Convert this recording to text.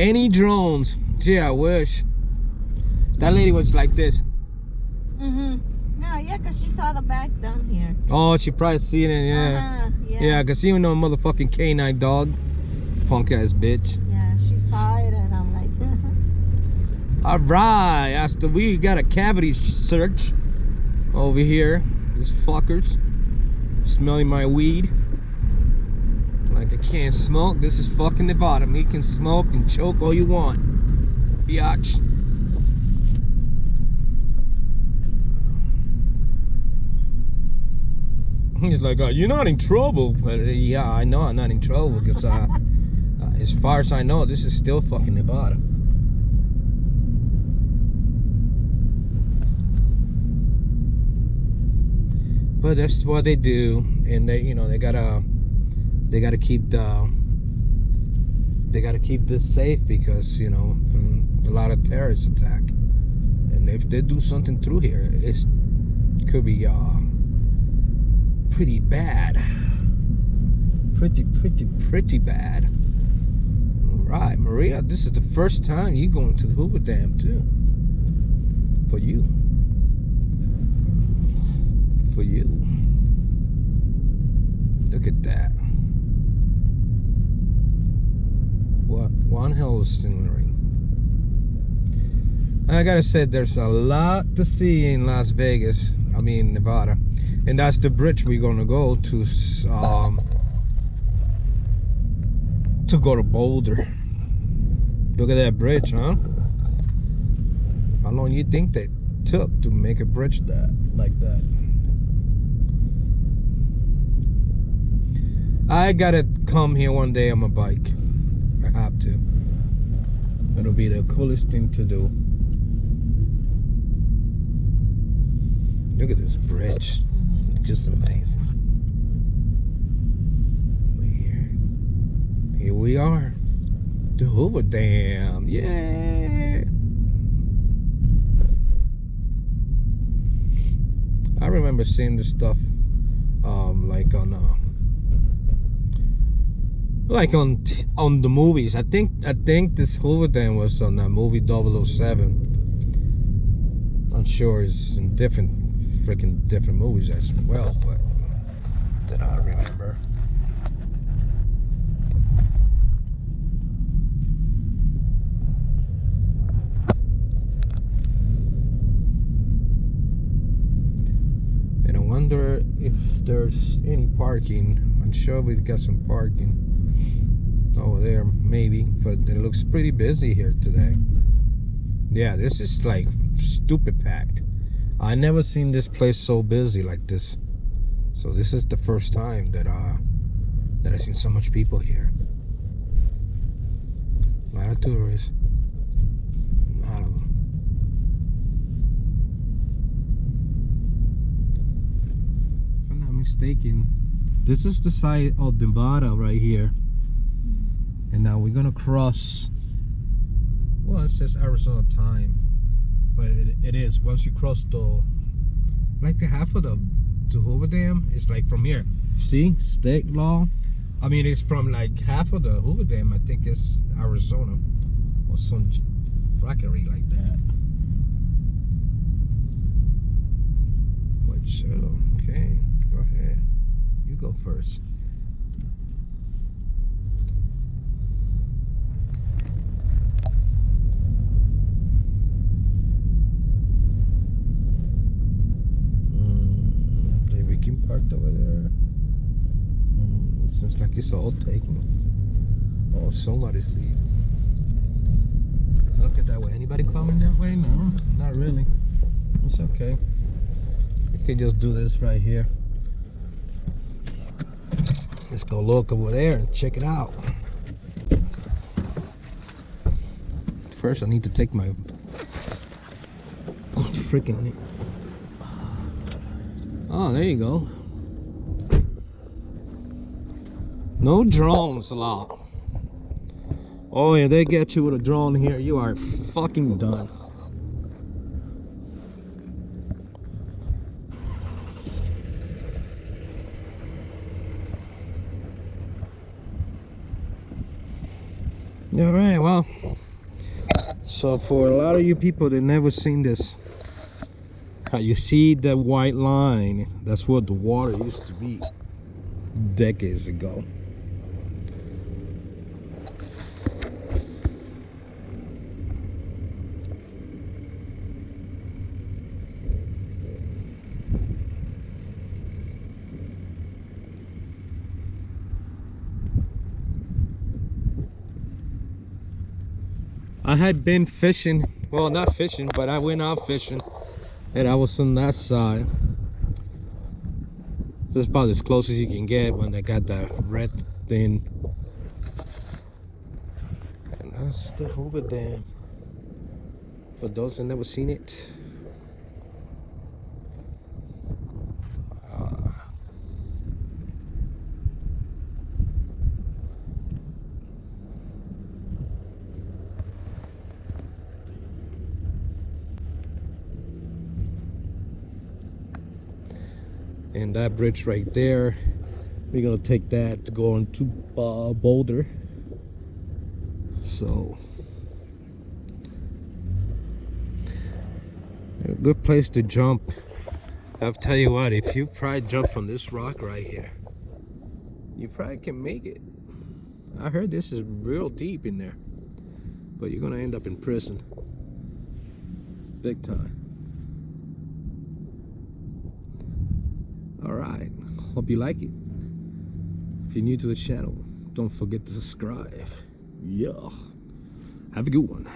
Any drones? Gee, I wish. That lady was like this. No, yeah, because she saw the bag down here. Oh, she probably seen it, yeah. Yeah, because you know, motherfucking canine dog. Punk ass bitch. Yeah, she saw it and I'm like... Alright, after we got a cavity search over here. These fuckers. Smelling my weed. Like I can't smoke. This is fucking Nevada. You can smoke and choke all you want. Biatch. He's like, you're not in trouble. But yeah, I know I'm not in trouble because as far as I know, this is still fucking Nevada. But that's what they do, and they, you know, they gotta keep this safe because, you know, a lot of terrorist attack, and if they do something through here, it could be pretty bad, pretty bad. All right, Maria, this is the first time you going to the Hoover Dam too. For you. For you. Look at that. What one hell of scenery. I gotta say, there's a lot to see in Las Vegas. I mean Nevada, and that's the bridge we're gonna go to Boulder. Look at that bridge, huh? How long you think they took to make a bridge like that? I gotta come here one day on my bike. I have to. It'll be the coolest thing to do. Look at this bridge. Just amazing. Here we are. The Hoover Dam. Yeah. I remember seeing this stuff like on the movies. I think this Hoover Dam was on that movie 007. I'm sure it's in different movies as well, but that I remember. And I wonder if there's any parking. I'm sure we've got some parking over there, maybe, but it looks pretty busy here today. Yeah, this is like stupid packed. I never seen this place so busy like this. So this is the first time that I've seen so much people here. A lot of tourists. A lot of them. If I'm not mistaken, this is the side of Nevada right here. And now we're gonna cross. Well, it says Arizona time, but it is once you cross the half of the Hoover Dam. It's like from here. See, state law. I mean, it's from like half of the Hoover Dam. I think it's Arizona or some frackery like that. White shadow. Okay, go ahead. You go first. Parked over there. Seems like it's all taken. Oh, somebody's leaving. Look at that way. Anybody coming that way? No, not really. It's okay. We can just do this right here. Let's go look over there and check it out. First, I need to take my freaking. Oh, there you go. No drones allowed. Oh yeah, they get you with a drone here, you are fucking done. All right, well, So for a lot of you people that never seen this, how you see that white line, that's what the water used to be decades ago. I had been fishing, well, not fishing, but I went out fishing, and I was on that side. This is about as close as you can get when they got that red thing. And that's the Hoover Dam. For those that never seen it. And that bridge right there, we're gonna take that to go on to Boulder. So a good place to jump. I'll tell you what, if you probably jump from this rock right here, you probably can make it. I heard this is real deep in there, but you're gonna end up in prison big time. Alright, hope you like it. If you're new to the channel, don't forget to subscribe. Yeah, have a good one.